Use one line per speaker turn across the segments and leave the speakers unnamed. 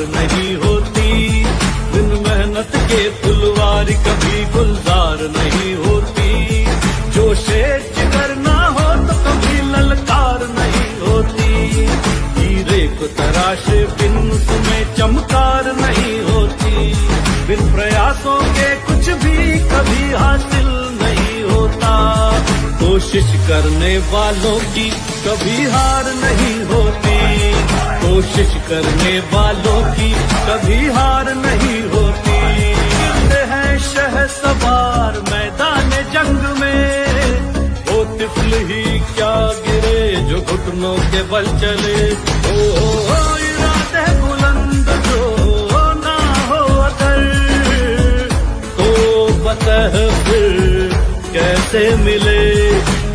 नहीं होती, बिन मेहनत के फुलवारी कभी गुलजार नहीं होती। जो शेर जिगर ना हो तो कभी ललकार नहीं होती, हीरे को तराशे बिन उसमें चमकार नहीं होती। बिन प्रयासों के कुछ भी कभी हासिल नहीं होता, कोशिश करने वालों की कभी हार नहीं होती, कोशिश करने वालों की कभी हार नहीं होती। गिरते हैं शहसवार मैदान जंग में, वो तिफल ही क्या गिरे जो घुटनों के बल चले। ओ इरादे बुलंद जो ना हो अगर, तो बतह फिर कैसे मिले।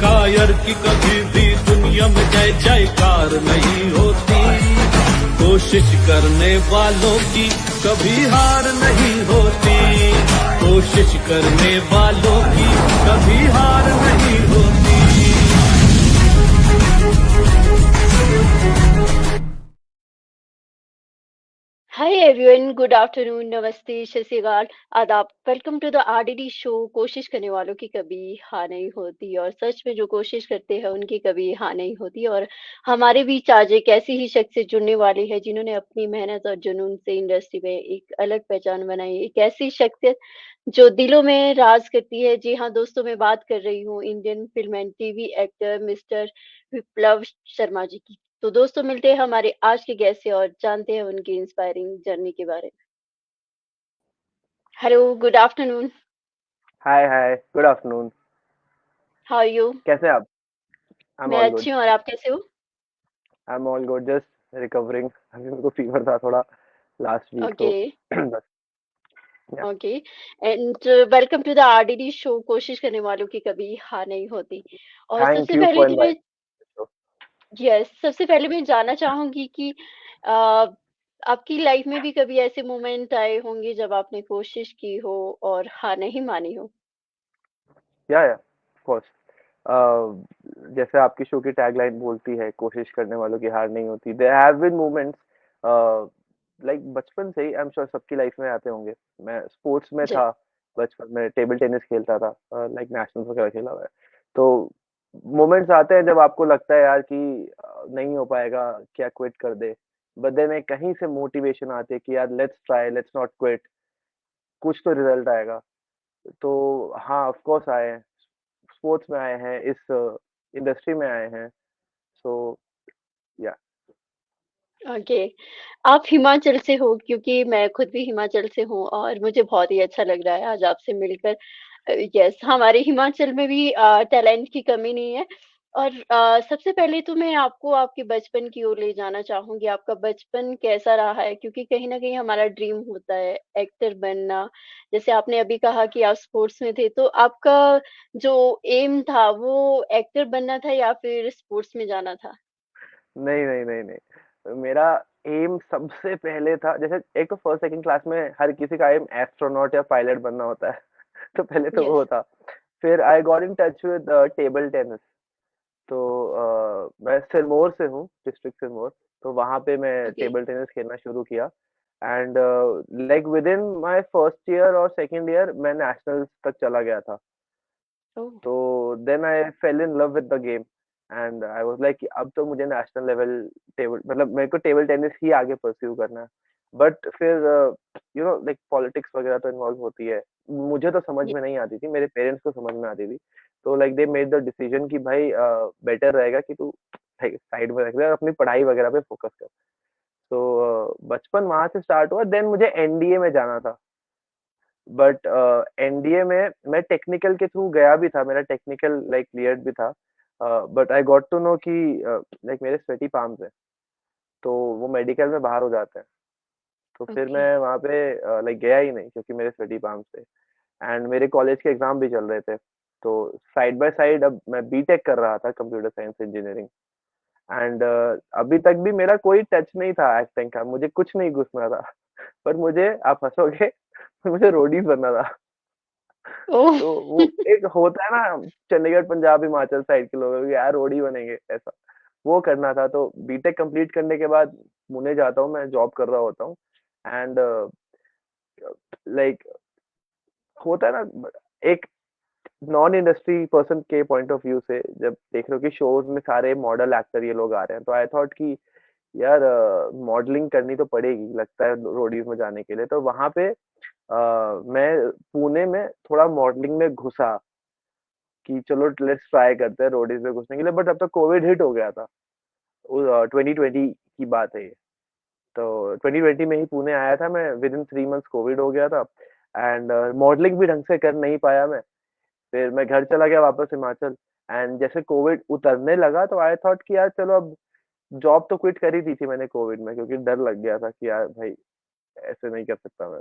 कायर की कभी भी दुनिया में जय जयकार नहीं होती, कोशिश करने वालों की कभी हार नहीं होती, कोशिश करने वालों की कभी हार नहीं होती।
Hi everyone, good afternoon, नमस्ते, सत श्री अकाल, आदाब। Welcome to the RDD show. कोशिश करने वालों की कभी हार नहीं होती और सच में जो कोशिश करते हैं उनकी कभी हार नहीं होती। और हमारे बीच आज एक ऐसी ही शख्सियत जुड़ने वाली है जिन्होंने अपनी मेहनत और जुनून से इंडस्ट्री में एक अलग पहचान बनाई है। एक ऐसी शख्सियत जो दिलों में राज करती है। जी हाँ दोस्तों, मैं बात कर रही हूँ Indian film and TV actor mister Viplav Sharma ji की। तो दोस्तों, मिलते हैं हमारे आज के गेस्ट से और जानते हैं उनकी इंस्पायरिंग जर्नी के बारे में। Hello, good afternoon.
Hi hi, good afternoon.
How are you?
कैसे हैं आप? आई एम
मैं
ऑल गुड।
अच्छी हूँ और आप कैसे हो?
I am all good, just recovering. अभी मेरे को फीवर था थोड़ा लास्ट वीक, तो
ओके।
बस। या
okay. And welcome to the RDD show. कोशिश करने वालों की कभी हार नहीं होती। और
थैंक
सबसे
यू
पहले
फॉर
तो मैं
इनवाइटिंग।
सबसे पहले मैं जानना चाहूंगी कि अ, आपकी लाइफ में भी कभी ऐसे मोमेंट आए होंगे जब आपने कोशिश की हो और हार नहीं मानी हो।
या ऑफ कोर्स। जैसे आपकी शो की टैगलाइन बोलती है, कोशिश करने वालों की हार नहीं होती। There have been moments, like बचपन से ही आई एम श्योर सबकी लाइफ में आते होंगे। मैं स्पोर्ट्स में
जी।
था, बचपन में टेबल टेनिस खेलता था, लाइक नेशनल वगैरह खेला हुआ है। तो मोमेंट्स आते हैं जब आपको लगता है यार कि नहीं हो पाएगा, क्या क्विट कर दे। बट देन कहीं से मोटिवेशन आती है कि यार let's try, let's not quit, कुछ तो रिजल्ट आएगा। तो हाँ, ऑफ कोर्स आए हैं, स्पोर्ट्स में आए हैं, इस इंडस्ट्री में आए हैं। सो या
ओके। आप हिमाचल से हो, क्योंकि मैं खुद भी हिमाचल से हूँ और मुझे बहुत ही अच्छा लग रहा है आज आपसे मिलकर। यस, हमारे हिमाचल में भी टैलेंट की कमी नहीं है। और सबसे पहले तो मैं आपको आपके बचपन की ओर ले जाना चाहूँगी। आपका बचपन कैसा रहा है? क्योंकि कहीं न कहीं हमारा ड्रीम होता है एक्टर बनना। जैसे आपने अभी कहा कि आप स्पोर्ट्स में थे, तो आपका जो एम था वो एक्टर बनना था या फिर स्पोर्ट्स में जाना था?
नहीं नहीं नहीं नहीं, मेरा एम सबसे पहले था, जैसे एक तो फर्स्ट सेकंड क्लास में हर किसी का एम एस्ट्रोनॉट या पायलट बनना होता है। तो पहले तो
यस।
वो था। फिर I got in touch with table tennis. तो मैं सिरमौर से हूँ, डिस्ट्रिक्ट सिरमौर। तो वहाँ पे मैं
ओके।
टेबल टेनिस खेलना शुरू किया। And like with in my first year और सेकंड ईयर मैं नेशनल्स तक चला गया था।
ओह!
तो then I fell in love with the game and I was like अब तो मुझे नेशनल लेवल टेबल, मतलब मेरे को टेबल टेनिस ही आगे परस्यू करना है। बट फिर यू नो लाइक पॉलिटिक्स वगैरह तो इन्वॉल्व होती है। मुझे तो समझ
ये
में नहीं आती थी, मेरे पेरेंट्स को समझ में आती थी। तो like they made the decision कि भाई बेटर रहेगा कि तू साइड में रख दे और अपनी पढ़ाई वगैरह पे फोकस कर। तो बचपन वहां से स्टार्ट हुआ। देन मुझे एनडीए में जाना था। बट एनडीए में मैं टेक्निकल के थ्रू गया भी था, मेरा टेक्निकल लाइक क्लियर्ड भी था। But I got to know कि लाइक मेरे स्वेटी पाम्स हैं, तो वो मेडिकल में बाहर हो जाते हैं। तो फिर
ओके।
मैं वहाँ पे लाइक गया ही नहीं क्योंकि मेरे स्वेटी पाम्स थे। एंड मेरे कॉलेज के एग्जाम भी चल रहे थे। तो साइड बाय साइड अब मैं बीटेक कर रहा था, कंप्यूटर साइंस इंजीनियरिंग। एंड अभी तक भी मेरा कोई टच नहीं था एक्टिंग का, मुझे कुछ नहीं घुसना था। पर मुझे, आप हंसोगे, मुझे रोडीज बनना था।
ओह!
तो वो एक होता है ना, चंडीगढ़ पंजाब हिमाचल साइड के लोगों को यार रोडी बनेंगे ऐसा, वो करना था। तो बीटेक कंप्लीट करने के बाद पुणे जाता हूँ, मैं जॉब कर रहा होता हूँ। एंड लाइक होता है ना, एक नॉन इंडस्ट्री पर्सन के पॉइंट ऑफ व्यू से जब देख रहे हो कि शोज में सारे मॉडल एक्टर ये लोग आ रहे हैं, तो आई थॉट कि यार मॉडलिंग करनी तो पड़ेगी लगता है रोडीज में जाने के लिए। तो वहां पे मैं पुणे में थोड़ा मॉडलिंग में घुसा कि चलो लेट्स ट्राई करते हैं रोडीज में घुसने के लिए, बट अब तक कोविड हिट हो गया था। 2020 की बात है ये। तो 2020 में ही पुणे आया था मैं, विद इन 3 मंथ्स कोविड हो गया था। एंड मॉडलिंग भी ढंग से कर नहीं पाया मैं। फिर मैं घर चला गया वापस हिमाचल। एंड जैसे कोविड उतरने लगा तो आई थॉट कि यार चलो अब जॉब तो क्विट कर ही दी थी मैंने कोविड में, क्योंकि डर लग गया था कि यार भाई ऐसे नहीं कर सकता मैं।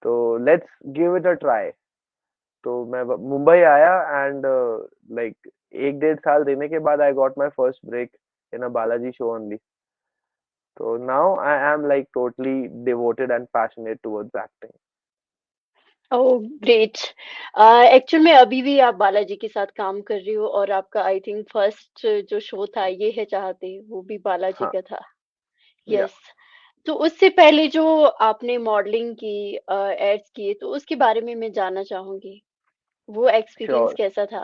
तो let's give it a try. तो मैं मुंबई आया एंड लाइक 1 डेढ़ साल देने के बाद I got my first break in a Balaji show only. तो now I am like totally devoted and passionate towards acting.
Oh great. Actual में अभी भी आप बालाजी के साथ काम कर रही हो, और आपका आई थिंक फर्स्ट जो शो था ये है चाहते, वो भी बालाजी
हाँ।
का था।
या
यस। तो उससे पहले जो आपने मॉडलिंग की, एड्स किए, तो उसके बारे में मैं जानना चाहूंगी, वो एक्सपीरियंस
श्योर।
कैसा था?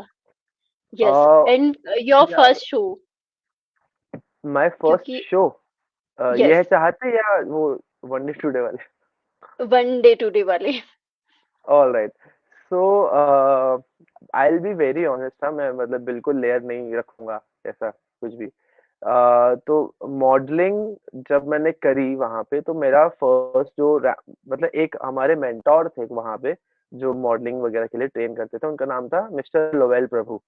यस, एंड योर
या
फर्स्ट शो।
माय फर्स्ट
क्योंकि
शो ये
यस,
है चाहते या वो वन डे टुडे वाले?
वन डे टू डे वाले।
All right. So I will be very honest, हाँ मैं मतलब बिल्कुल लेयर नहीं रखूंगा ऐसा कुछ भी। तो मॉडलिंग जब मैंने करी वहां पे, तो मेरा फर्स्ट जो मतलब एक हमारे मेंटोर थे वहां पे जो मॉडलिंग वगैरह के लिए ट्रेन करते थे, उनका नाम था मिस्टर लोवेल प्रभु।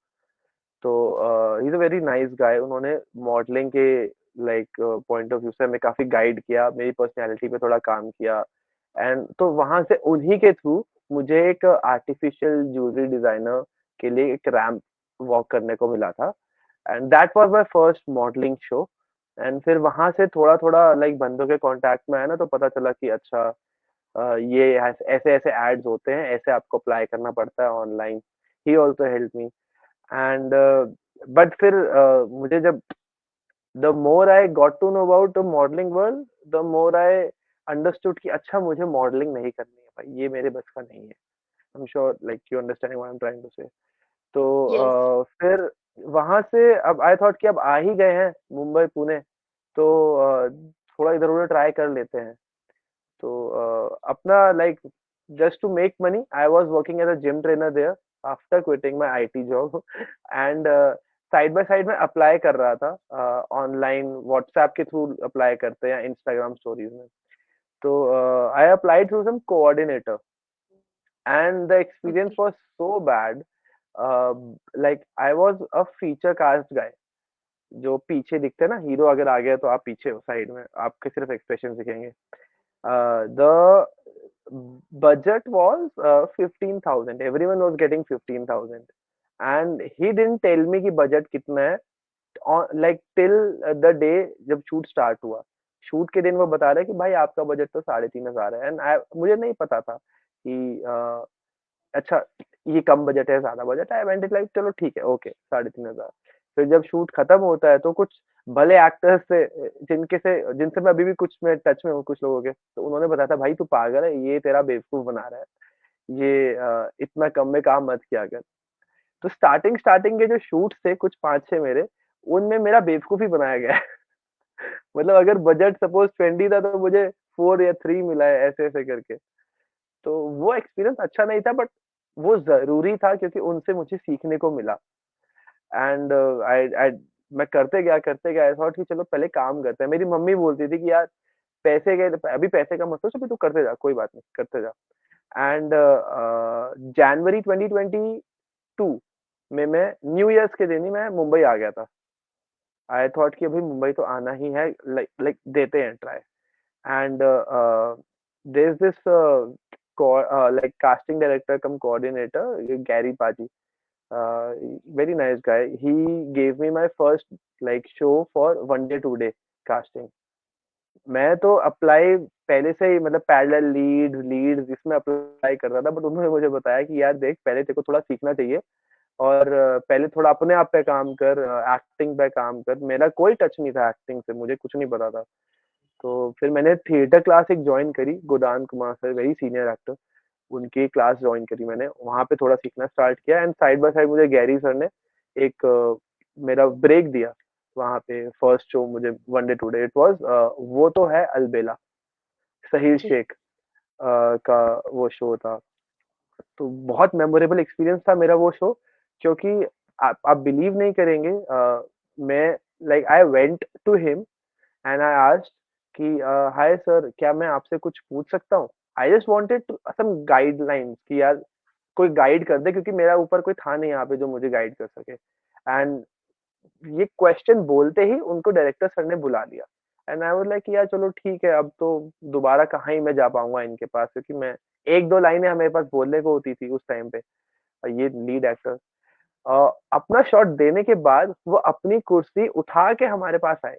तो he is a very nice guy. उन्होंने मॉडलिंग के लाइक पॉइंट ऑफ व्यू से हमें काफी गाइड किया, मेरी पर्सनैलिटी पे थोड़ा काम किया। एंड तो वहां से उन्हीं के थ्रू मुझे एक आर्टिफिशियल ज्वेलरी डिजाइनर के लिए एक रैंप वॉक करने को मिला था। And that was my first modelling show. And फिर वहां से थोड़ा थोड़ा लाइक बंदों के कांटेक्ट में आया ना, तो पता चला कि अच्छा ये ऐसे ऐसे एड्स होते हैं, ऐसे आपको अप्लाई करना पड़ता है online. He also help me. And but फिर मुझे जब the more I got to know about the modelling world, the more I understood कि अच्छा मुझे मॉडलिंग नहीं करनी है भाई, ये मेरे बस का नहीं है। I am sure like you understanding what I am trying to say. तो
यस।
फिर वहां से अब आई थॉट कि अब आ ही गए हैं मुंबई पुणे, तो थोड़ा इधर उधर ट्राई कर लेते हैं। तो अपना like just to make money, I was working as a gym trainer there after quitting my IT job and side by side में अप्लाई कर रहा था ऑनलाइन, व्हाट्सएप के थ्रू अप्लाई करते हैं, इंस्टाग्राम स्टोरीज में। तो I applied through some coordinator and the experience
okay.
Was so bad. Like I was a feature cast guy, जो पीछे दिखते हैं ना, हीरो अगर आ गया तो आप पीछे हो, साइड में आपके सिर्फ एक्सप्रेशन दिखेंगे। The budget was 15,000. Everyone was getting 15,000, and he didn't tell me कि budget कितना है like till the day जब शूट स्टार्ट हुआ। शूट के दिन वो बता रहे कि भाई आपका बजट तो 3,500 है। एंड मुझे नहीं पता था कि अच्छा ये कम बजट है ज्यादा बजट है। आई वेंट इट लाइक चलो ठीक है ओके 3,500। फिर जब शूट खत्म होता है तो कुछ भले एक्टर्स से जिनसे मैं अभी भी कुछ में टच में हूँ कुछ लोगों के, तो उन्होंने बताया था भाई तू पागल है, ये तेरा बेवकूफ बना रहा है, ये इतना कम में काम मत किया कर। तो स्टार्टिंग स्टार्टिंग के जो शूट थे कुछ 5-6 मेरे, उनमें मेरा बेवकूफ ही बनाया गया है। मतलब अगर बजट सपोज 20 था तो मुझे 4 या 3 मिला है, ऐसे ऐसे करके। तो वो एक्सपीरियंस अच्छा नहीं था, बट वो ज़रूरी था क्योंकि उनसे मुझे सीखने को मिला। एंड आई आई मैं करते गया, आई थॉट कि चलो पहले काम करते हैं। मेरी मम्मी बोलती थी कि यार पैसे के अभी पैसे का मत सोच, अभी तू करते जा, कोई बात नहीं, करते जा। एंड जनवरी 2022 में मैं न्यू ईयर्स के दिन ही मैं मुंबई आ गया था। आई थॉट कि अभी मुंबई तो आना ही है, लाइक लाइक देते हैं try. And there is this like casting director come coordinator, Gary Paji, very nice guy. He gave me my first like show for one day 2 day casting. मैं तो apply पहले से ही मतलब पैरेलल लीड इसमें apply कर रहा था, but उन्होंने मुझे बताया कि यार देख पहले तेरे को थोड़ा सीखना चाहिए, और पहले थोड़ा अपने आप पे काम कर, एक्टिंग पे काम कर। मेरा कोई टच नहीं था एक्टिंग से, मुझे कुछ नहीं पता था। तो फिर मैंने थिएटर क्लास एक जॉइन करी, Godan Kumar sir, very senior actor, उनकी क्लास जॉइन करी मैंने, वहाँ पे थोड़ा सीखना स्टार्ट किया एंड साइड बाय साइड मुझे गैरी सर ने एक मेरा ब्रेक दिया वहाँ पे। फर्स्ट शो मुझे one day today it was वो तो है अलबेला, सहीर
जी,
शेख का वो शो था। तो बहुत मेमोरेबल एक्सपीरियंस था मेरा वो शो, क्योंकि आप बिलीव नहीं करेंगे, मैं like I went to him and I asked कि हाय सर, क्या मैं आपसे कुछ पूछ सकता हूँ? I just wanted some guidelines कि यार कोई गाइड कर दे, क्योंकि मेरा ऊपर कोई था नहीं यहाँ पे जो मुझे गाइड कर सके। एंड ये क्वेश्चन बोलते ही उनको डायरेक्टर सर ने बुला लिया एंड आई वाज लाइक यार चलो ठीक है, अब तो दोबारा कहाँ ही मैं जा पाऊंगा इनके पास, क्योंकि मैं एक दो लाइनें हमारे पास बोलने को होती थी उस टाइम पे। और ये लीड एक्टर अपना शॉट देने के बाद वो अपनी कुर्सी उठा के हमारे पास आए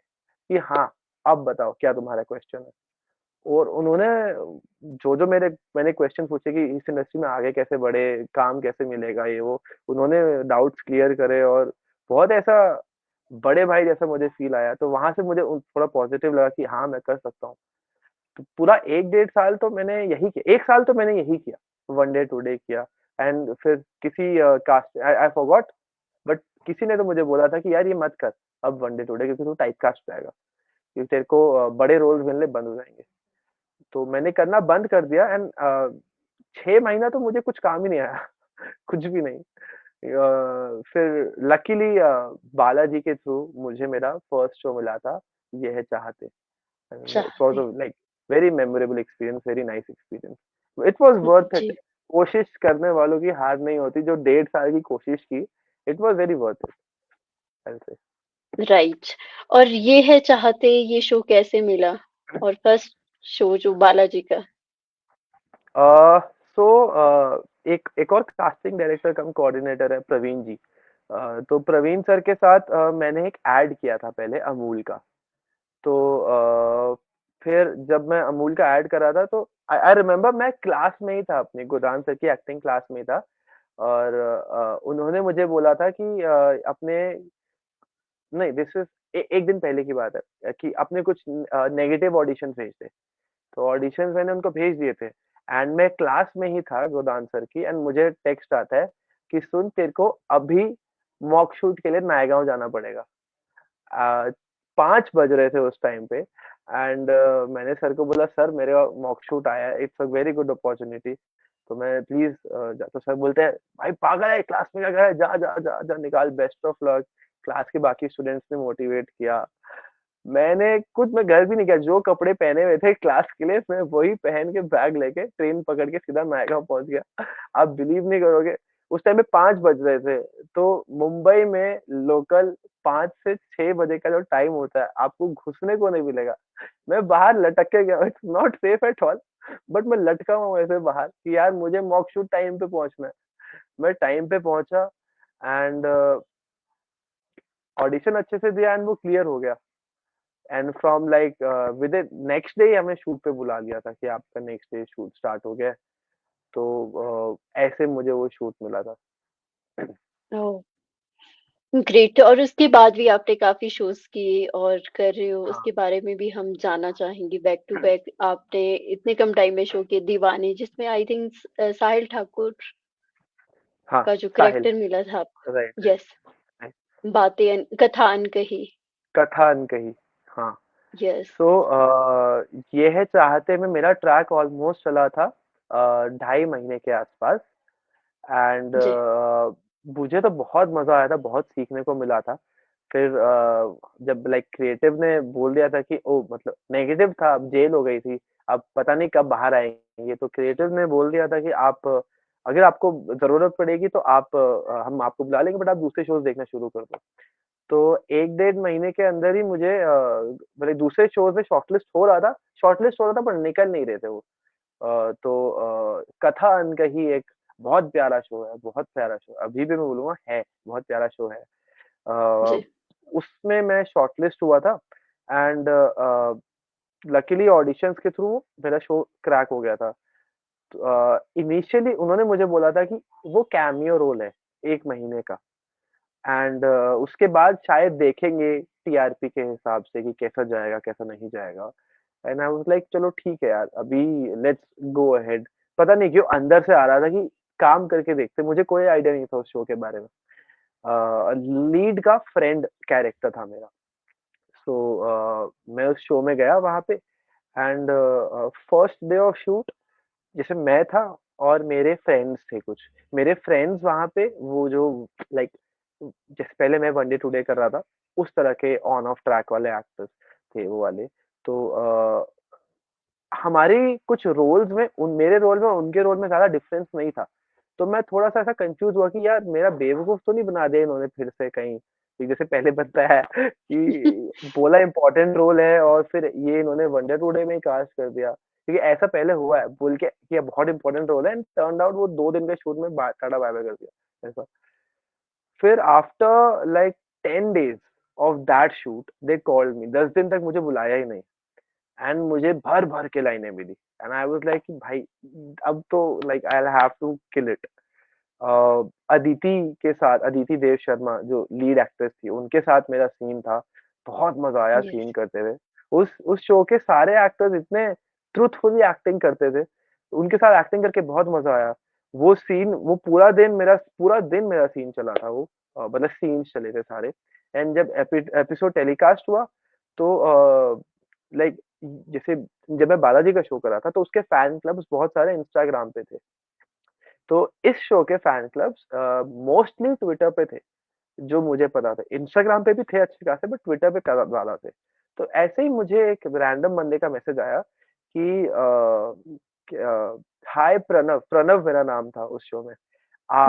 कि हाँ, अब बताओ क्या तुम्हारा क्वेश्चन है। और उन्होंने जो मेरे मैंने क्वेश्चन पूछे कि इस इंडस्ट्री में आगे कैसे बढ़े, काम कैसे मिलेगा, ये वो, उन्होंने डाउट्स क्लियर करे और बहुत ऐसा बड़े भाई जैसा मुझे फील आया। तो वहां से मुझे थोड़ा पॉजिटिव लगा कि हाँ मैं कर सकता हूँ। तो पूरा एक डेढ़ साल तो मैंने यही किया, एक साल तो मैंने यही किया, वन डे टू डे किया। एंड फिर किसी कास्ट आई फॉरगॉट, बट किसी ने तो मुझे बोला था कि यार ये मत कर अब वन डे टू डे, क्योंकि तू टाइप कास्ट जाएगा, क्योंकि तेरे को बड़े रोल्स मिलने बंद हो जाएंगे। तो मैंने करना बंद कर दिया एंड 6 महीना तो मुझे कुछ काम ही नहीं आया कुछ भी नहीं। फिर लकीली बालाजी के थ्रू मुझे मेरा फर्स्ट शो मिला था, ये है चाहते। एंड इट वाज
चाहते।
Like very memorable experience, very nice experience. It was worth it.
जी,
कोशिश करने वालों की हार नहीं होती, जो डेढ़ साल की कोशिश की, it was very worth it, I say.
Right. और ये है चाहते ये शो कैसे मिला? और फर्स्ट शो जो बालाजी का?
अ, सो एक एक और कास्टिंग डायरेक्टर कम कोऑर्डिनेटर है प्रवीण जी। तो प्रवीण सर के साथ मैंने एक ऐड किया था पहले अमूल का। तो फिर जब मैं अमूल का ऐड कर रहा था, तो आई रिमेम्बर मैं क्लास में ही था, अपनी गोदान सर की एक्टिंग क्लास में ही था। और उन्होंने मुझे बोला था कि अपने नहीं, दिस इज एक दिन पहले की बात है, कि अपने कुछ नेगेटिव ऑडिशन भेज दे। तो ऑडिशंस मैंने उनको भेज दिए थे एंड मैं क्लास में ही था गोदान सर की, एंड मुझे टेक्स्ट आता है कि सुन, तेरे को अभी मॉक शूट के लिए नायगांव जाना पड़ेगा। 5 बज रहे थे उस टाइम पे एंड मैंने सर को बोला सर मेरे मॉक शूट आया है, it's a very good opportunity, तो मैं प्लीज तो सर बोलते हैं भाई पागल है, क्लास में क्या कर रहा है, जा जा जा जा निकाल, बेस्ट ऑफ लक। क्लास के बाकी स्टूडेंट्स ने मोटिवेट किया। मैंने कुछ मैं घर भी नहीं किया, जो कपड़े पहने हुए थे क्लास के लिए मैं वही पहन के बैग लेके ट्रेन पकड़ के सीधा नायगांव पहुंच गया। आप बिलीव नहीं करोगे, उस टाइम पे 5 बज रहे थे। तो मुंबई में लोकल 5 से 6 बजे का जो टाइम होता है, आपको घुसने को नहीं मिलेगा। मैं बाहर लटक के गया, it's not safe at all, but मैं लटका हुआ ऐसे बाहर कि यार मुझे मॉक शूट टाइम पे पहुंचना है। मैं टाइम पे पहुंचा एंड ऑडिशन अच्छे से दिया एंड वो क्लियर हो गया। And from like with in next day हमें शूट पे बुला लिया था कि आपका नेक्स्ट डे शूट स्टार्ट हो गया है। तो ऐसे मुझे वो शूट मिला था।
ओह! ग्रेट। और उसके बाद भी आपने काफ़ी शोज़ किए और कर रहे हो,
हाँ।
उसके बारे में भी हम जानना चाहेंगे। बैक टू बैक आपने इतने कम टाइम में शो किए, दीवाने जिसमें आई थिंक साहिल ठाकुर
हाँ,
का जो
साहिल।
करैक्टर मिला था
राइट,
आपको।
Right,
yes,
right.
बातें कथा अनकही।
कथा अनकही। हाँ।
यस,
सो ये है चाहते में मेरा ट्रैक ऑलमोस्ट चला था 2.5 महीने के आसपास। एंड
जी,
मुझे तो बहुत मजा आया था, बहुत सीखने को मिला था। फिर जब लाइक क्रिएटिव ने बोल दिया था कि ओ मतलब नेगेटिव था, अब जेल हो गई थी, अब पता नहीं कब बाहर आएंगे, तो क्रिएटिव ने बोल दिया था कि आप अगर आपको जरूरत पड़ेगी तो आप हम आपको बुला लेंगे, बट आप दूसरे शोज देखना शुरू कर दो। तो एक डेढ़ महीने के अंदर ही मुझे मेरे दूसरे शोज में शॉर्टलिस्ट हो रहा था, पर निकल नहीं रहे थे वो। तो कथा अनकही एक बहुत प्यारा शो है, बहुत प्यारा शो, अभी भी मैं बोलूँगा है, बहुत प्यारा शो है। अ,
जी,
उसमें मैं शॉर्टलिस्ट हुआ था एंड लकीली ऑडिशंस के थ्रू मेरा शो क्रैक हो गया था। इनिशियली उन्होंने मुझे बोला था कि वो कैमियो रोल है, 1 महीने का, एंड उसके बाद शायद देखेंगे टीआरपी के हिसाब से कि कैसा जाएगा, कैसा नहीं जाएगा। एंड आई वाज लाइक चलो ठीक है यार, अभी लेट्स गो अहेड। पता नहीं क्यों अंदर से आ रहा था कि काम करके देखते, मुझे कोई आइडिया नहीं था उस शो के बारे में। लीड का फ्रेंड कैरेक्टर था मेरा। सो मैं उस शो में गया वहां पे, and first day of shoot जैसे मैं था और मेरे फ्रेंड्स थे कुछ। मेरे फ्रेंड्स वहां पे वो जो लाइक जैसे पहले मैं वन डे टू डे कर रहा था, उस तरह के ऑन ऑफ ट्रैक वाले एक्टर्स थे वो वाले। तो हमारी कुछ रोल्स में उन मेरे रोल में और उनके रोल में ज़्यादा डिफरेंस नहीं था। तो मैं थोड़ा-सा ऐसा कन्फ्यूज़ हुआ कि यार मेरा बेवकूफ़ तो नहीं बना दिया इन्होंने फिर से कहीं, कि जैसे पहले बनता है कि बोला इम्पोर्टेंट रोल है और फिर ये इन्होंने वंडर टुडे में ही कास्ट कर दिया। क्योंकि ऐसा पहले हुआ है बोल के कि ये बहुत इम्पोर्टेंट रोल है एंड टर्न्ड आउट वो 2 दिन के शूट में टाटा बाय-बाय कर दिया, ऐसा। फिर after like 10 days of that shoot they called me, 10 दिन तक मुझे बुलाया ही नहीं। एंड मुझे भर-भर के लाइनें मिली एंड आई वाज़ लाइक कि भाई अब तो like I will have to kill it. Aditi के साथ, अदिति देव शर्मा जो लीड एक्ट्रेस थी, उनके साथ मेरा सीन था। बहुत मज़ा आया
यस।
सीन करते हुए। उस शो के सारे एक्टर्स इतने ट्रुथफुली एक्टिंग करते थे। उनके साथ एक्टिंग करके बहुत मज़ा आया। वो सीन वो पूरा दिन मेरा सीन चला था वो। मतलब सीन्स चले थे सारे। एंड जब एपिसोड टेलीकास्ट हुआ तो लाइक जैसे जब मैं बालाजी का शो कर रहा था तो उसके फैन क्लब्स बहुत सारे इंस्टाग्राम पे थे। तो इस शो के फैन क्लब्स मोस्टली ट्विटर पे थे, जो मुझे पता था। इंस्टाग्राम पे भी थे अच्छे खासे बट ट्विटर पे ज़्यादा थे। तो ऐसे ही मुझे एक रैंडम बंदे का मैसेज आया कि हाय प्रणव, प्रणव मेरा नाम था उस शो में।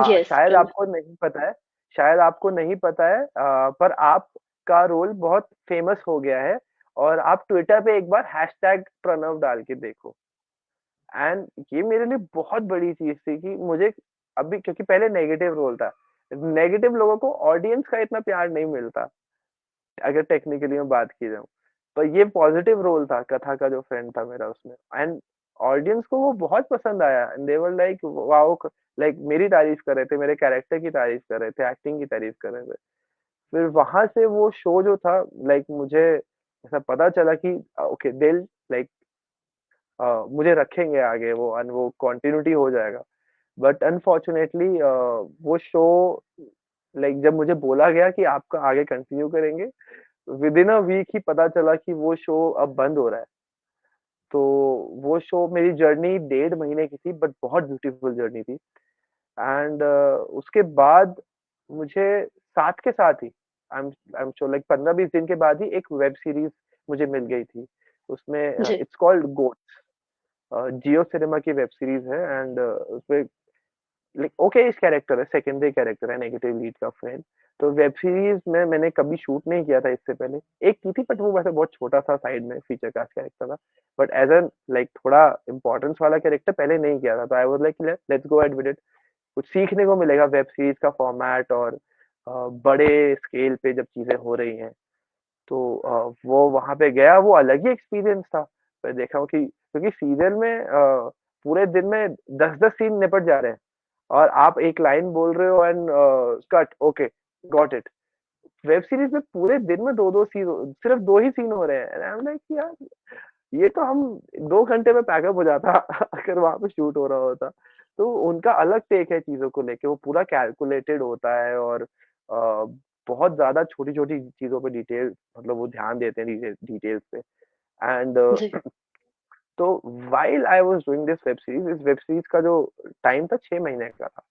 यस,
शायद
प्रणव।
आपको नहीं पता है, शायद आपको नहीं पता है पर आपका रोल बहुत फेमस हो गया है और आप ट्विटर पे एक बार हैशटैग प्रणव डाल के देखो। एंड ये मेरे लिए बहुत बड़ी चीज़ थी कि मुझे अभी क्योंकि पहले नेगेटिव रोल था। नेगेटिव लोगों को ऑडियंस का इतना प्यार नहीं मिलता, अगर टेक्निकली मैं बात की जाऊँ। तो ये पॉजिटिव रोल था, कथा का जो फ्रेंड था मेरा उसमें एंड ऑडियंस को वो बहुत पसंद आया and they were like wow, like मेरी तारीफ़ कर रहे थे, मेरे कैरेक्टर की तारीफ़ कर रहे थे, एक्टिंग की तारीफ़ कर रहे थे। फिर वहाँ से वो शो जो था लाइक मुझे ऐसा पता चला कि ओके दे विल लाइक मुझे रखेंगे आगे वो एंड वो कंटिन्यूटी हो जाएगा। बट अनफॉर्चुनेटली वो शो लाइक जब मुझे बोला गया कि आपका आगे कंटिन्यू करेंगे, विद इन अ वीक ही पता चला कि वो शो अब बंद हो रहा है। तो वो शो मेरी जर्नी 1.5 महीने की थी बट बहुत ब्यूटीफुल जर्नी थी। एंड उसके बाद मुझे साथ के साथ ही आई एम श्योर लाइक 15-20 दिन के बाद ही एक वेब सीरीज़ मुझे मिल गई थी। उसमें
जी।
It's called goats. Jio cinema की वेब सीरीज़ है एंड उसमें लाइक ओके इस कैरेक्टर है, सेकेंडरी कैरेक्टर है, नेगेटिव लीड का फ्रेंड। तो वेब सीरीज़ में मैंने कभी शूट नहीं किया था इससे पहले। एक की थी बट वो वैसे बहुत छोटा-सा साइड में फीचर कास्ट कैरेक्टर था। बट एज़ एन लाइक थोड़ा इम्पोर्टेंस वाला कैरेक्टर पहले नहीं किया था। तो आई was like let's go ahead with it. कुछ सीखने को मिलेगा वेब सीरीज़ का फॉर्मेट और बड़े स्केल पे जब चीज़ें हो रही हैं। तो वो वहाँ पे गया, वो अलग ही एक्सपीरियंस था। मैं देखा हूँ कि क्योंकि सीरियल में पूरे दिन में 10-10 सीन निपट जा रहे हैं और आप एक लाइन बोल रहे हो and cut okay got it. Web series में पूरे दिन में 2-2 सीन, सिर्फ 2 ही सीन हो रहे हैं एंड आई एम लाइक यार ये तो हम 2 घंटे में पैकअप हो जाता अगर वहाँ पे शूट हो रहा होता। तो उनका अलग टेक है चीज़ों को लेके, वो पूरा कैलकुलेटेड होता है और बहुत ज़्यादा छोटी-छोटी चीज़ों पे डिटेल मतलब वो ध्यान देते हैं डिटेल्स पे एंड
जी।
तो while I was doing this web series, इस वेब सीरीज़ का जो टाइम था 6 महीने का था।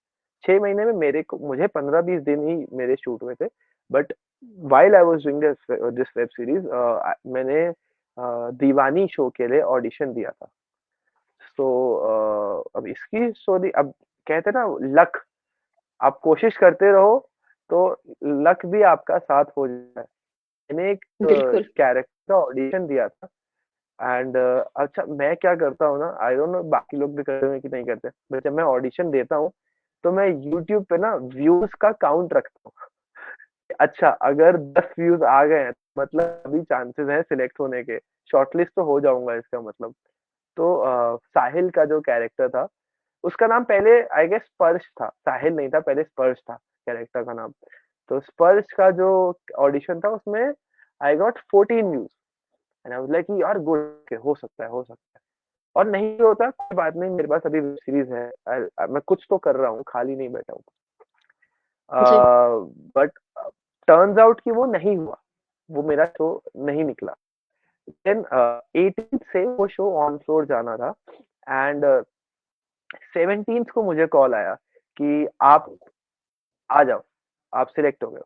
6 महीने में मुझे 15-20 दिन ही मेरे शूट हुए थे। But while I was doing this web series मैंने दीवानी शो के लिए ऑडिशन दिया था। सो अब इसकी स्टोरी अब कहते हैं ना लक, आप कोशिश करते रहो तो लक भी आपका साथ हो जाए। मैंने एक
बिल्कुल।
कैरेक्टर का ऑडिशन दिया था एंड अच्छा मैं क्या करता हूँ ना, आई डोंट नो बाकी लोग भी करते हैं कि नहीं करते, बट जब मैं ऑडिशन देता हूँ तो मैं यूट्यूब पे ना व्यूज का काउंट रखता हूँ। अच्छा अगर 10 व्यूज आ गए हैं मतलब अभी चांसेस हैं सिलेक्ट होने के, शॉर्टलिस्ट तो हो जाऊंगा इसका मतलब। तो साहिल का जो कैरेक्टर था उसका नाम पहले आई गेस स्पर्श था, साहिल नहीं था, पहले स्पर्श था कैरेक्टर का नाम। तो स्पर्श का जो ऑडिशन था उसमें I got 14 views and I was like कि यार गुड, हो सकता है, हो सकता है। और नहीं होता कोई बात नहीं, मेरे पास अभी वेब सीरीज है, मैं कुछ तो कर रहा हूँ, खाली नहीं बैठा हूँ।
जी,
बट टर्न्स आउट कि वो नहीं हुआ, वो मेरा शो नहीं निकला। देन 18 से वो शो ऑन फ्लोर जाना था, एंड 17 को मुझे कॉल आया कि आप आ जाओ, आप सिलेक्ट हो गए हो।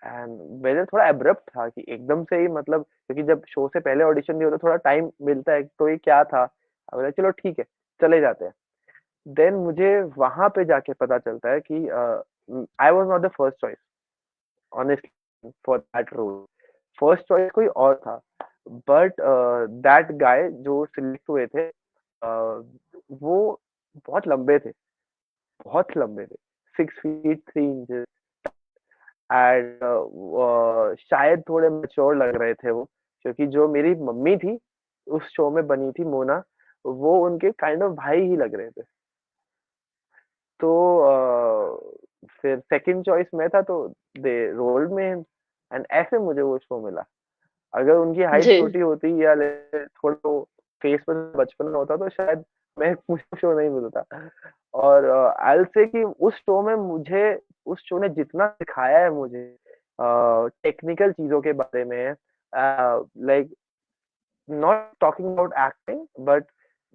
एंड मेरे थोड़ा एब्रप्ट था कि एकदम से ही, मतलब क्योंकि जब शो से पहले ऑडिशन नहीं होता, थोड़ा टाइम मिलता है, तो ये क्या था, बोला चलो ठीक है, चले जाते हैं। देन मुझे वहां पे जाके पता चलता है कि I was not the first choice honestly for that role. First choice कोई और था, बट दैट गाय जो सिलेक्ट हुए थे, वो बहुत लंबे थे, बहुत लंबे थे, 6 फीट 3 इंचेस, एंड शायद थोड़े मैच्योर लग रहे थे वो, क्योंकि जो मेरी मम्मी थी उस शो में बनी थी मोना, वो उनके काइंड ऑफ भाई ही लग रहे थे। तो फिर सेकंड चॉइस मैं था, तो दे रोल्ड में, एंड ऐसे मुझे वो शो मिला। अगर उनकी हाइट
जी,
छोटी होती या थोड़ा तो फेस पर बचपन होता, तो शायद मैं मुझे शो नहीं मिलता। और आई से कि उस शो में मुझे, उस शो ने जितना सिखाया है मुझे टेक्निकल चीजों के बारे में, like not talking about acting, but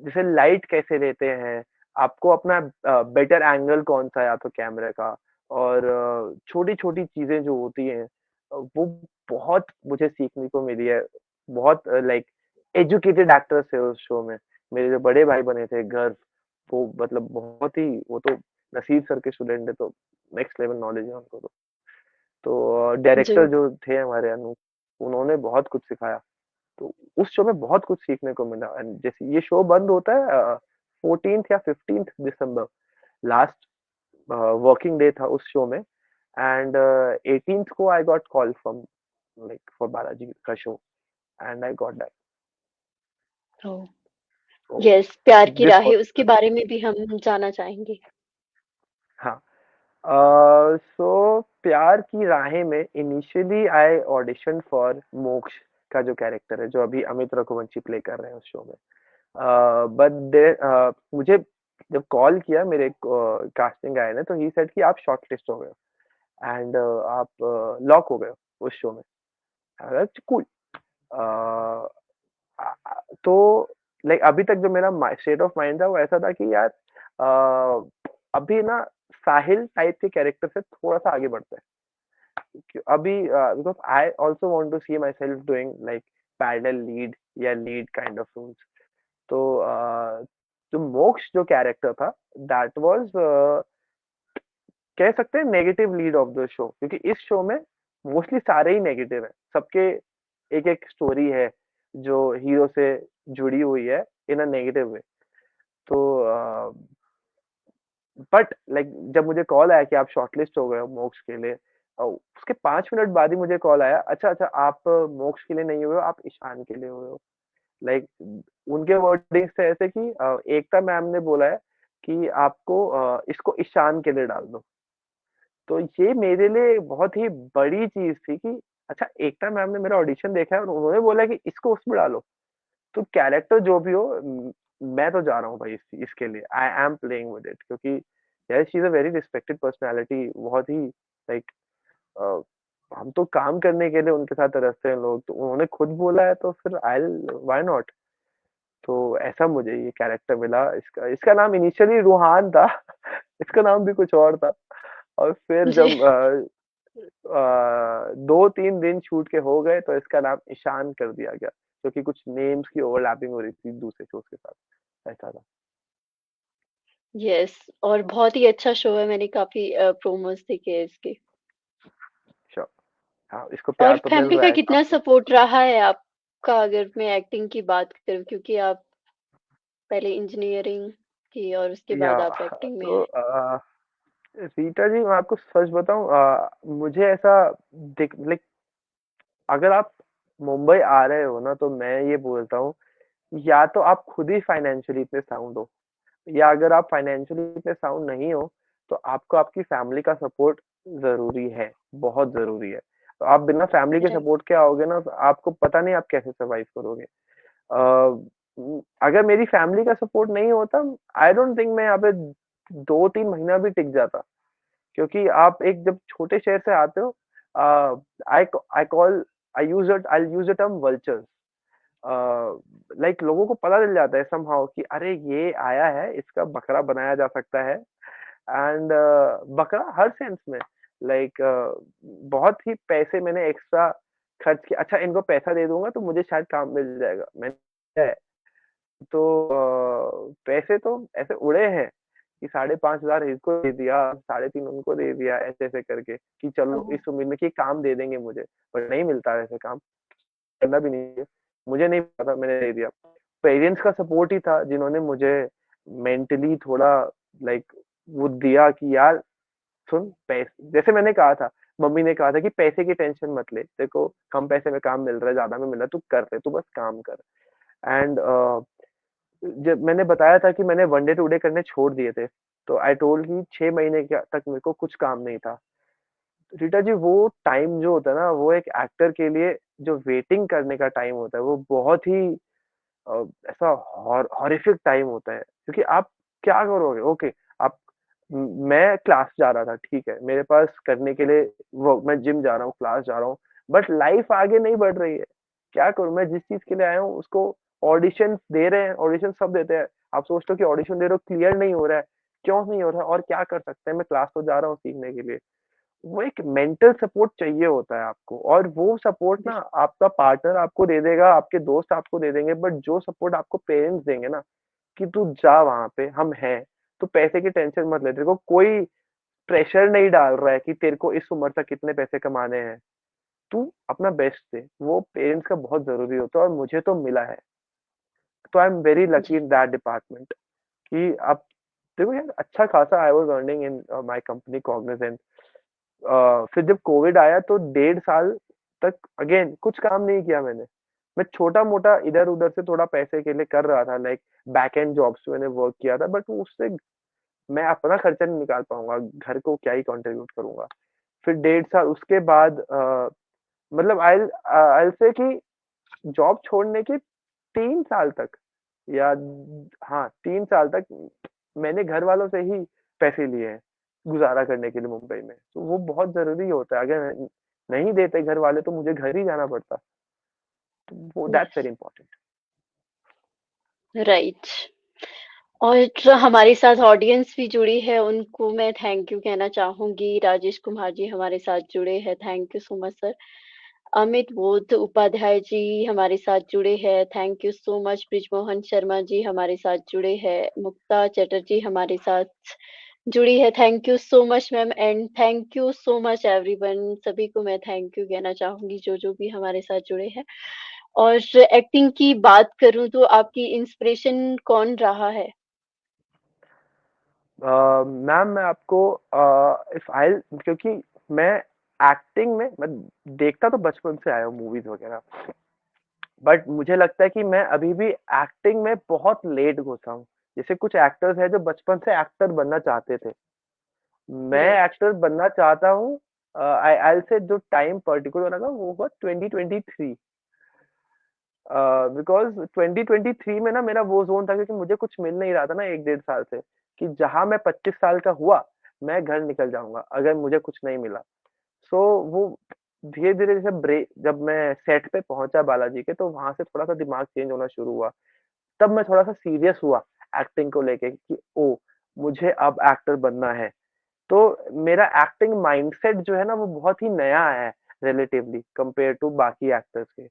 जैसे लाइट कैसे लेते हैं, आपको अपना बेटर एंगल कौन सा है आपको कैमरे का, और छोटी छोटी चीजें जो होती हैं, वो बहुत मुझे सीखने को मिली है। बहुत लाइक एजुकेटेड एक्टर्स है उस शो में। मेरे जो बड़े भाई बने थे घर, वो मतलब बहुत ही, वो तो नसीब सर के स्टूडेंट है, तो नेक्स्ट लेवल नॉलेज है उनको। तो डायरेक्टर
जी,
जो थे हमारे अनूप, उन्होंने बहुत कुछ सिखाया। तो उस शो में बहुत कुछ सीखने को मिला। एंड जैसे ये शो बंद होता है 14th या 15th दिसंबर, लास्ट वर्किंग डे था उस शो में, एंड 18th को I got call from like for Balaji का show, and I got that.
Oh!
तो
यस, प्यार की
दिस
राहें उसके बारे में भी हम जानना चाहेंगे।
हाँ, सो प्यार की राहें में इनिशियली आई ऑडिशन फॉर मोक्ष का जो कैरेक्टर है, जो अभी अमित रघुवंशी प्ले कर रहे हैं उस शो में। बट दे मुझे जब कॉल किया मेरे कास्टिंग गाय ने, तो ही सेड कि आप शॉर्टलिस्ट हो गए हो, एंड आप लॉक हो गए हो उस शो में। कूल। तो लाइक अभी तक जो मेरा स्टेट ऑफ माइंड था वो ऐसा था कि यार अभी ना साहिल टाइप के कैरेक्टर से थोड़ा सा आगे बढ़ते हैं। अभी because I also want to see myself doing like parallel lead या लीड काइंड ऑफ रोल्स। तो जो मोक्ष जो कैरेक्टर था, दैट वाज कह सकते हैं negative lead of the show, क्योंकि इस शो में मोस्टली सारे ही नेगेटिव है, सबके एक एक स्टोरी है जो हीरो से जुड़ी हुई है इन अ नेगेटिव वे। तो बट लाइक जब मुझे कॉल आया कि आप शॉर्टलिस्ट हो गए हो मोक्ष के लिए, उसके 5 मिनट बाद ही मुझे कॉल आया, अच्छा अच्छा आप मोक्ष के लिए नहीं हुए हो, आप ईशान के लिए हुए हो। लाइक उनके वर्डिंग्स थे ऐसे कि एकता मैम ने बोला है कि आपको इसको ईशान के लिए डाल दो। तो ये मेरे लिए बहुत ही बड़ी चीज थी कि अच्छा, एकता मैम ने मेरा ऑडिशन देखा है और उन्होंने बोला कि इसको उसमें डालो। तो कैरेक्टर जो भी हो, मैं तो जा रहा हूँ भाई इसके लिए, I am playing with it, क्योंकि यार she is a very respected personality, बहुत ही लाइक हम तो काम करने के लिए उनके साथ तरसते हैं लोग, तो उन्होंने खुद बोला है तो फिर आई व्हाई नॉट। तो ऐसा मुझे ये कैरेक्टर मिला। इसका इसका नाम इनिशियली रूहान था इसका नाम भी कुछ और था। और फिर
जी।
जब 2-3 दिन शूट के हो गए, तो इसका नाम ईशान कर दिया गया, क्योंकि कुछ नेम्स की ओवरलैपिंग हो रही थी दूसरे शोज के साथ, ऐसा था।
यस, और बहुत ही अच्छा शो है, मैंने काफ़ी प्रोमोज़ देखे हैं इसके।
श्योर। हाँ, इसको
और
प्यार तो मिल
फैमिली
रहा
का
है
कितना
काफी।
सपोर्ट रहा है आपका, अगर मैं एक्टिंग की बात करूँ, क्योंकि आप पहले इंजीनियरिंग की और उसके
या
बाद आप एक्टिंग में
तो
आए?
रीटा जी, मैं आपको सच बताऊं, मुझे ऐसा दिख लाइक अगर आप मुंबई आ रहे हो ना, तो मैं ये बोलता हूँ, या तो आप खुद ही फाइनेंशियली इतने साउंड हो, या अगर आप फाइनेंशियली इतने साउंड नहीं हो, तो आपको आपकी फैमिली का सपोर्ट जरूरी है, बहुत जरूरी है। तो आप बिना फैमिली के
राइट।
सपोर्ट के आओगे ना, तो आपको पता नहीं आप कैसे सर्वाइव करोगे। अगर मेरी फैमिली का सपोर्ट नहीं होता, आई डोंट थिंक मैं यहाँ पे 2-3 महीना भी टिक जाता। क्योंकि आप एक जब छोटे शहर से आते हो, I I call I use the term vultures. Like लोगों को पता चल जाता है समहाउ कि अरे ये आया है, इसका बकरा बनाया जा सकता है। एंड बकरा हर सेंस में, लाइक बहुत ही पैसे मैंने एक्स्ट्रा खर्च किया। अच्छा, इनको पैसा दे दूंगा तो मुझे शायद काम मिल जाएगा, मैंने तो पैसे तो ऐसे उड़े हैं कि 5,500 इसको दे दिया, 3.5 उनको दे दिया, ऐसे-ऐसे करके कि चलो
ओह!
इस उम्मीद में कि काम दे देंगे मुझे, पर नहीं मिलता वैसे काम, करना भी नहीं है। मुझे नहीं पता, मैंने दे दिया। पेरेंट्स का सपोर्ट ही था जिन्होंने मुझे मेंटली थोड़ा लाइक वो दिया कि यार सुन, पैसे जैसे मैंने कहा था, मम्मी ने कहा था कि पैसे की टेंशन मत ले, तेरे को कम पैसे में काम मिल रहा है, ज़्यादा में मिल रहा है, तू कर ले, तू बस काम कर। एंड जब मैंने बताया था कि मैंने वन डे टू डे करने छोड़ दिए थे, तो आई टोल्ड कि 6 महीने तक मेरे को कुछ काम नहीं था। रीटा जी, वो टाइम जो होता है ना, वो एक एक्टर के लिए जो वेटिंग करने का टाइम होता है, वो बहुत ही ऐसा हॉरिफिक टाइम होता है। क्योंकि आप क्या करोगे? ओके, आप मैं क्लास जा रहा था, ठीक है, मेरे पास करने के लिए वो मैं जिम जा रहा हूँ, क्लास जा रहा हूँ, बट लाइफ आगे नहीं बढ़ रही है। क्या करूँ? मैं जिस चीज़ के लिए आया हूँ उसको ऑडिशंस दे रहे हैं, ऑडिशन सब देते हैं। आप सोचते हो कि ऑडिशन दे रहे हो, क्लियर नहीं हो रहा है, क्यों नहीं हो रहा है और क्या कर सकते हैं? मैं क्लास तो जा रहा हूँ सीखने के लिए। वो एक मेंटल सपोर्ट चाहिए होता है आपको, और वो सपोर्ट ना
बिल्कुल।
आपका पार्टनर आपको दे देगा, आपके दोस्त आपको दे देंगे, बट जो सपोर्ट आपको पेरेंट्स देंगे ना कि तू जा वहाँ पे, हम हैं, तू पैसे की टेंशन मत ले, तेरे को कोई प्रेशर नहीं डाल रहा है कि तेरे को इस उम्र तक कितने पैसे कमाने हैं, तू अपना बेस्ट दे, वो पेरेंट्स का बहुत ज़रूरी होता है और मुझे तो मिला है। तो आई एम वेरी लकी
जी।
इन दैट डिपार्टमेंट कि अब देखो यार, अच्छा खासा I was earning in my company Cognizant. फिर जब कोविड आया तो 1.5 साल तक अगेन कुछ काम नहीं किया मैंने। मैं छोटा-मोटा इधर-उधर से थोड़ा पैसे के लिए कर रहा था, लाइक बैक एंड जॉब्स मैंने वर्क किया था, बट उससे मैं अपना खर्चा नहीं निकाल पाऊँगा, घर को क्या ही कंट्रीब्यूट करूँगा। फिर 1.5 साल उसके बाद मतलब आई विल से कि जॉब छोड़ने के 3 साल तक या हाँ, 3 साल तक मैंने घर वालों से ही पैसे लिए हैं, गुज़ारा करने के लिए मुंबई में। तो वो बहुत ज़रूरी होता है, अगर नहीं देते घर वाले तो मुझे घर ही जाना पड़ता। तो वो that's
yes.
Very important.
Right. और हमारे साथ ऑडियंस भी जुड़ी है, उनको मैं थैंक यू कहना चाहूँगी। राजेश कुमार जी हमारे साथ जुड़े हैं, thank you so much sir. Amit Bodh Upadhyay ji हमारे साथ जुड़े हैं, thank you so much. Brijmohan Sharma ji हमारे साथ जुड़े हैं, मुक्ता चटर्जी हमारे साथ जुड़ी है, thank you so much ma'am and thank you so much everyone. सभी को मैं थैंक यू कहना चाहूँगी जो भी हमारे साथ जुड़े हैं। और एक्टिंग की बात करूँ तो आपकी इंस्पिरेशन कौन रहा है?
मैम मैं आपको इफ आई क्योंकि मैं एक्टिंग में मैं देखता तो बचपन से आया हूँ मूवीज वगैरह, बट मुझे लगता है कि मैं अभी भी एक्टिंग में बहुत लेट घुसा हूँ। जैसे कुछ एक्टर्स हैं जो बचपन से एक्टर बनना चाहते थे, मैं
राइट।
एक्टर बनना चाहता हूँ। आई से जो टाइम पर्टिकुलर होगा वो होगा 2023। बिकॉज 2023 में ना मेरा वो जोन था, क्योंकि मुझे कुछ मिल नहीं रहा था ना 1-1.5 साल से, कि जहां मैं 25 साल का हुआ मैं घर निकल जाऊंगा अगर मुझे कुछ नहीं मिला। सो वो धीरे धीरे जैसे ब्रेक, जब मैं सेट पे पहुंचा बालाजी के, तो वहां से थोड़ा सा दिमाग चेंज होना शुरू हुआ। तब मैं थोड़ा सा सीरियस हुआ एक्टिंग को लेके कि ओ, मुझे अब एक्टर बनना है। तो मेरा एक्टिंग माइंडसेट जो है ना वो बहुत ही नया है रिलेटिवली कंपेयर टू बाकी एक्टर्स के।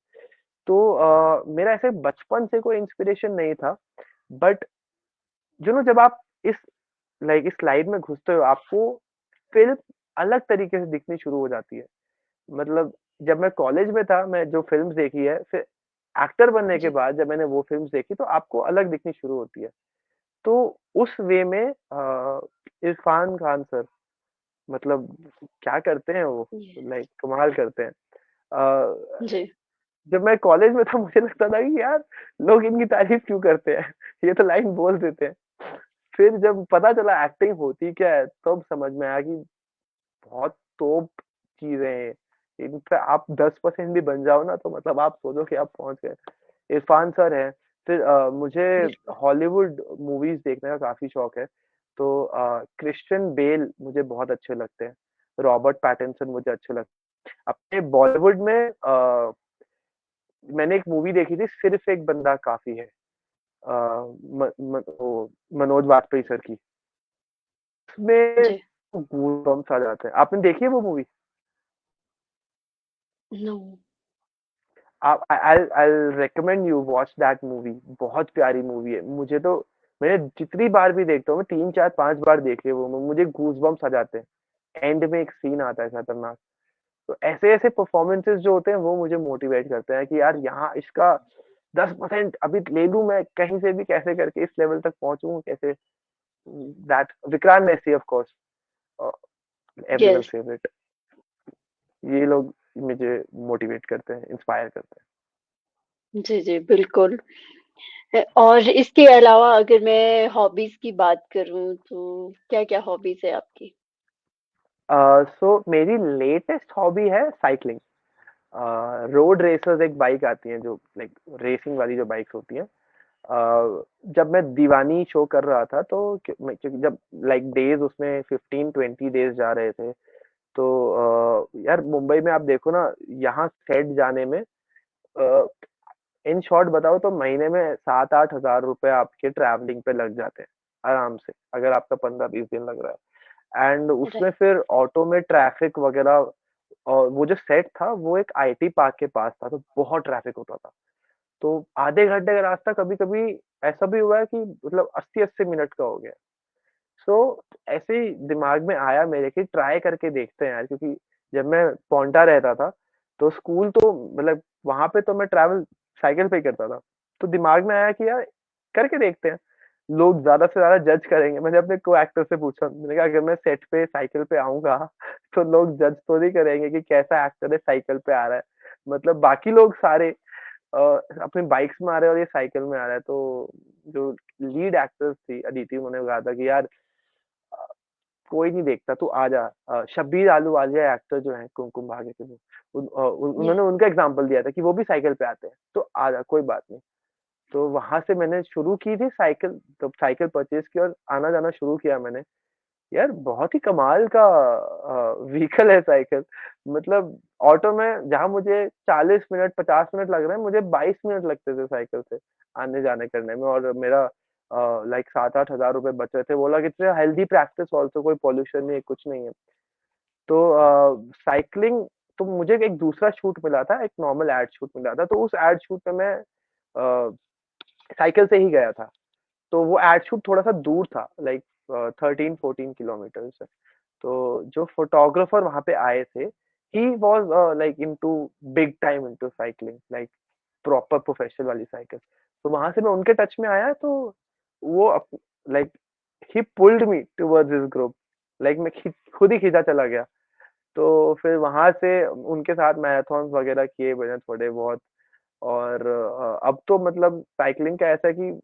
तो मेरा ऐसे बचपन से कोई इंस्पिरेशन नहीं था, बट जब आप इस इस लाइन में घुसते हो, आपको फिल्म अलग तरीके से दिखनी शुरू हो जाती है। मतलब जब मैं कॉलेज में था, मैं जो फ़िल्म्स देखी है, फिर एक्टर बनने के
जी।
बाद जब मैंने वो फ़िल्म्स देखी तो आपको अलग दिखनी शुरू होती है। तो उस वे में इरफ़ान खान सर, मतलब क्या करते हैं वो,
ये
कमाल करते हैं। अ,
जी।
जब मैं कॉलेज में था मुझे लगता था कि यार लोग इनकी तारीफ़ क्यों करते हैं? ये तो लाइन बोल देते हैं। फिर जब पता चला एक्टिंग होती क्या है, तब समझ में आया कि बहुत तोप चीज़ें हैं। इनफैक्ट आप 10% भी बन जाओ ना, तो मतलब आप सोचो कि आप पहुंच गए। इरफान सर है। फिर मुझे
बिल्कुल।
हॉलीवुड मूवीज देखने का काफी शौक है। तो क्रिश्चियन बेल मुझे बहुत अच्छे लगते हैं। रॉबर्ट पैटिंसन मुझे अच्छे लगते हैं। अपने बॉलीवुड में मैंने एक मूवी देखी थी, सिर्फ एक बंदा काफी है। वो मनोज वाजपेयी सर की। उसमें
जी।
गूज़बम्प्स आ जाते हैं। आपने देखी है वो मूवी?
नो।
आप I'll recommend you watch that movie। बहुत प्यारी मूवी है। मुझे तो, मैंने जितनी बार भी देखता हूँ, मैं 3 4 5 बार देख लिया वो, मुझे गूज़बम्प्स आ जाते हैं। एंड में एक सीन आता है खतरनाक। तो ऐसे-ऐसे परफॉर्मेंसेस जो होते हैं वो मुझे मोटिवेट करते हैं कि यार यहाँ इसका 10% अभी ले लूँ मैं कहीं से भी, कैसे करके इस लेवल तक पहुँचूँ कैसे। That Vikrant Massey of course, everyone's
yes.
Favourite. ये लोग मुझे मोटिवेट करते हैं, इंस्पायर करते हैं।
जी, जी, बिल्कुल। और इसके अलावा अगर मैं हॉबीज़ की बात करूँ तो क्या-क्या हॉबीज़ है आपकी?
सो मेरी लेटेस्ट हॉबी है साइकिलिंग। रोड रेसर्स एक बाइक आती है जो लाइक रेसिंग वाली जो बाइक्स होती हैं। जब मैं दीवानी शो कर रहा था तो क्योंकि जब लाइक डेज उसमें 15-20 डेज जा रहे थे, तो यार मुंबई में आप देखो ना, यहाँ सेट जाने में इन शॉर्ट बताओ तो महीने में 7-8 हज़ार रुपए आपके ट्रैवलिंग पे लग जाते हैं आराम से, अगर आपका 15-20 दिन लग रहा है। एंड उसमें
राइट।
फिर ऑटो में ट्रैफिक वगैरह, और वो जो सेट था वो एक आईटी पार्क के पास था, तो बहुत ट्रैफिक होता था। तो आधे घंटे का रास्ता कभी कभी ऐसा भी हुआ है कि मतलब 80-80 मिनट का हो गया। सो ऐसे ही दिमाग में आया मेरे कि ट्राई करके देखते हैं यार, क्योंकि जब मैं पौंटा रहता था तो स्कूल तो मतलब वहां पे तो मैं ट्रैवल साइकिल पे ही करता था। तो दिमाग में आया कि यार करके देखते हैं, लोग ज्यादा से ज्यादा जज करेंगे। मैंने अपने को एक्टर से पूछा, मैंने कहा अगर मैं सेट पे साइकिल पे आऊंगा तो लोग जज तो नहीं करेंगे कि कैसा एक्टर है साइकिल पे आ रहा है। मतलब बाकी लोग सारे अपनी बाइक्स में आ रहे हैं और ये साइकिल में आ रहा है। तो जो लीड एक्टर्स थी अदिति, उन्होंने कहा था कि यार अ, कोई नहीं देखता, तू आ जा। शब्बीर अहलूवालिया एक्टर जो हैं कुमकुम भाग्य के वो,
या।
उन्होंने उनका एग्जांपल दिया था कि वो भी साइकिल पे आते हैं, तो आ जा कोई बात नहीं। तो वहां से मैंने शुरू की थी साइकिल, तो साइकिल परचेज की और आना जाना शुरू किया मैंने। यार बहुत ही कमाल का व्हीकल है साइकिल। मतलब ऑटो में जहाँ मुझे 40 मिनट 50 मिनट लग रहे हैं, मुझे 22 मिनट लगते थे साइकिल से आने जाने करने में। और मेरा लाइक 7-8 हज़ार रुपए बच रहे थे। बोला कि हेल्दी प्रैक्टिस ऑल्सो, कोई पॉल्यूशन नहीं है कुछ नहीं है। तो साइक्लिंग, तो मुझे एक दूसरा शूट मिला था, एक नॉर्मल एड शूट मिला था, तो उस एड शूट में मैं साइकिल से ही गया था। तो वो एड शूट थोड़ा-सा दूर था, लाइक 13-14 किलोमीटर से। तो जो फोटोग्राफर वहाँ पे आए थे, he was like into big time into cycling, like proper professional वाली साइकिल। तो वहाँ से मैं उनके टच में आया, तो वो like he pulled me towards his group. Like मैं खुद ही खींचा चला गया। तो फिर वहाँ से उनके साथ मैराथन्स वगैरह किए मैंने थोड़े बहुत। और अब तो मतलब साइक्लिंग का ऐसा है कि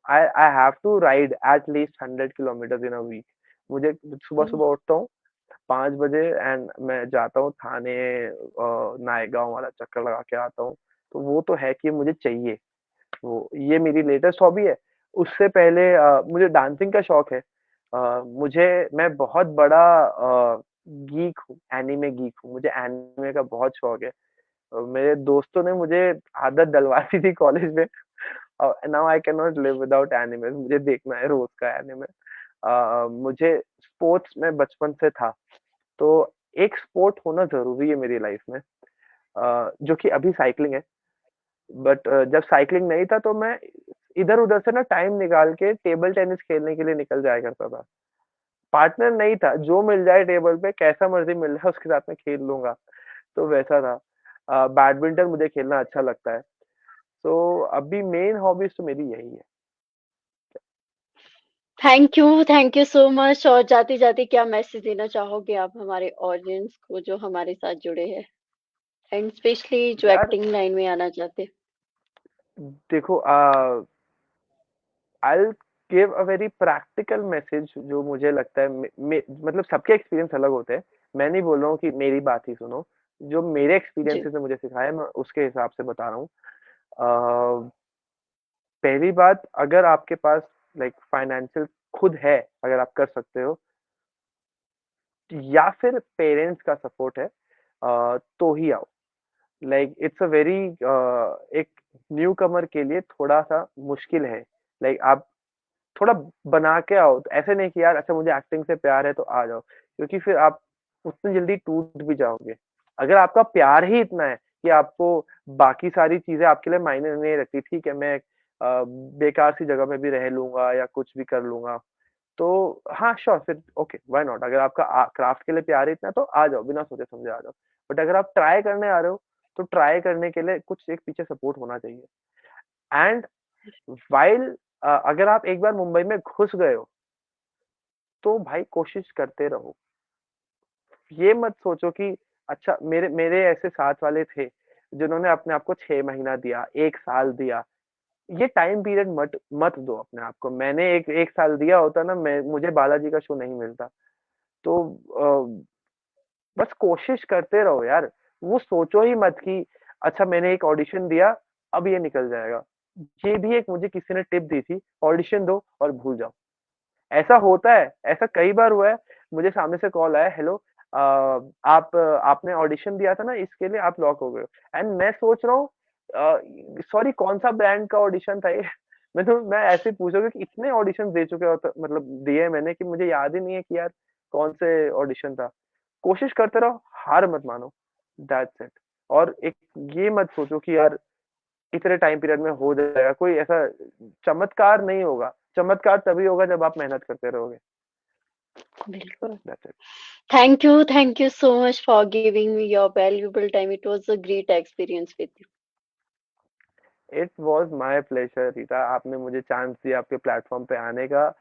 I I have to ride at least 100 kilometres in a week. मुझे
हुँ।
सुबह-सुबह उठता हूँ 5 बजे एंड मैं जाता हूँ थाने, नायगाँव वाला चक्कर लगा के आता हूँ। तो वो तो है कि मुझे चाहिए। वो ये मेरी लेटेस्ट हॉबी है। उससे पहले मुझे डांसिंग का शौक है। मुझे मैं बहुत बड़ा गीक हूँ, एनीमे गीक हूँ। मुझे एनीमे का बहुत शौक है। मेरे दोस्तों ने मुझे आदत डलवा दी थी कॉलेज में। Now I can not live without anime. मुझे देखना है रोज का एनिमे। मुझे स्पोर्ट्स में बचपन से था, तो एक स्पोर्ट होना जरूरी है मेरी लाइफ में, जो कि अभी साइकिलिंग है। बट जब साइकिलिंग नहीं था तो मैं इधर उधर से ना टाइम निकाल के टेबल टेनिस खेलने के लिए निकल जाया करता था। पार्टनर नहीं था, जो मिल जाए टेबल पे कैसा मर्जी मिल जाए उसके साथ में खेल लूंगा। तो वैसा था। बैडमिंटन मुझे खेलना अच्छा लगता है। तो अभी मेन हॉबीज तो मेरी यही है।
Thank you so much. और जाते-जाते क्या मैसेज देना चाहोगे आप हमारे ऑडियंस को जो हमारे साथ जुड़े हैं? एंड स्पेशली जो
यार
एक्टिंग लाइन में आना चाहते हैं?
देखो, I give a very practical message जो मुझे लगता है, मतलब सबके एक्सपीरियंस अलग होते हैं। मैं नहीं बोल रहा हूँ कि मेरी बात ही सुनो। जो मेरे एक्सपीरियंसेस ने मुझे सिखाया, मैं उसके हिसाब से बता रहा हूँ। पहली बात, अगर आपके पास लाइक फाइनेंशियल खुद है, अगर आप कर सकते हो, या फिर पेरेंट्स का सपोर्ट है, तो ही आओ। लाइक इट्स अ वेरी एक न्यू कमर के लिए थोड़ा सा मुश्किल है। लाइक आप थोड़ा बना के आओ, तो ऐसे नहीं कि यार अच्छा मुझे एक्टिंग से प्यार है तो आ जाओ, क्योंकि फिर आप उतनी जल्दी टूट भी जाओगे। अगर आपका प्यार ही इतना है कि आपको बाकी सारी चीजें आपके लिए मायने नहीं रखती, ठीक है मैं बेकार सी जगह में भी रह लूंगा या कुछ भी कर लूंगा, तो हाँ श्योर, फिर ओके व्हाई नॉट। अगर आपका क्राफ्ट के लिए प्यार ही इतना है तो आ जाओ, बिना सोचे समझे आ जाओ। बट अगर आप ट्राई करने आ रहे हो तो ट्राई करने के लिए कुछ एक पीछे सपोर्ट होना चाहिए। एंड वाइल अगर आप एक बार मुंबई में घुस गए हो तो भाई कोशिश करते रहो। ये मत सोचो कि अच्छा मेरे मेरे ऐसे साथ वाले थे जिन्होंने अपने आप को 6 महीना दिया, 1 साल दिया। ये टाइम पीरियड मत मत दो अपने आप को। मैंने एक साल दिया होता ना, मैं मुझे बालाजी का शो नहीं मिलता। तो बस कोशिश करते रहो यार। वो सोचो ही मत कि अच्छा मैंने एक ऑडिशन दिया, अब ये निकल जाएगा। ये भी एक मुझे किसी ने टिप दी थी, ऑडिशन दो और भूल जाओ। ऐसा होता है, ऐसा कई बार हुआ है। मुझे सामने से कॉल आया, हेलो आप आपने ऑडिशन दिया था ना इसके लिए, आप लॉक हो गए हो। एंड मैं सोच रहा हूँ सॉरी कौन सा ब्रांड का ऑडिशन था ये? मैं ऐसे पूछोगे कि इतने ऑडिशन दे चुके हो, मतलब दिए मैंने कि मुझे याद ही नहीं है कि यार कौन से ऑडिशन था। कोशिश करते रहो, हार मत मानो, दैट्स इट। और एक ये मत सोचो कि यार इतने टाइम पीरियड में हो जाएगा, कोई ऐसा चमत्कार नहीं होगा। चमत्कार तभी होगा जब आप मेहनत करते रहोगे।
बिल्कुल।
That's it.
Thank you so much for giving me your valuable time. It was a great experience with you.
It was my pleasure Rita, आपने मुझे चांस दिया आपके प्लेटफॉर्म पे आने का,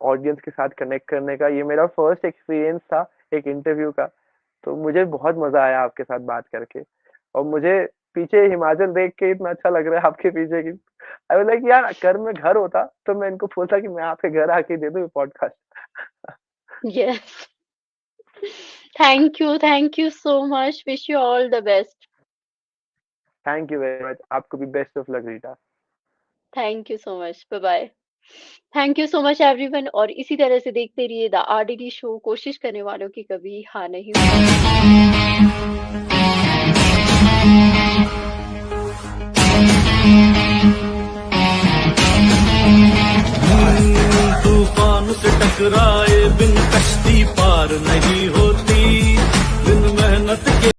ऑडियंस के साथ कनेक्ट करने का। ये मेरा फर्स्ट एक्सपीरियंस था एक इंटरव्यू का, तो मुझे बहुत मजा आया आपके साथ बात करके। और मुझे पीछे हिमाचल देख के इतना अच्छा लग रहा है आपके पीछे की। आई वाज लाइक यार अगर मैं घर होता तो मैं इनको बोलता कि मैं आपके घर आके दे दूं podcast.
Yes. Thank you so much. Wish you all the best.
Thank you very much, आपको भी best of luck Rita.
Thank you so much. Bye bye. Thank you so much everyone. और इसी तरह से देखते रहिए द आरडीडी शो, कोशिश करने वालों की कभी हार नहीं होती।
तूफान से टकराए बिन कश्ती पार नहीं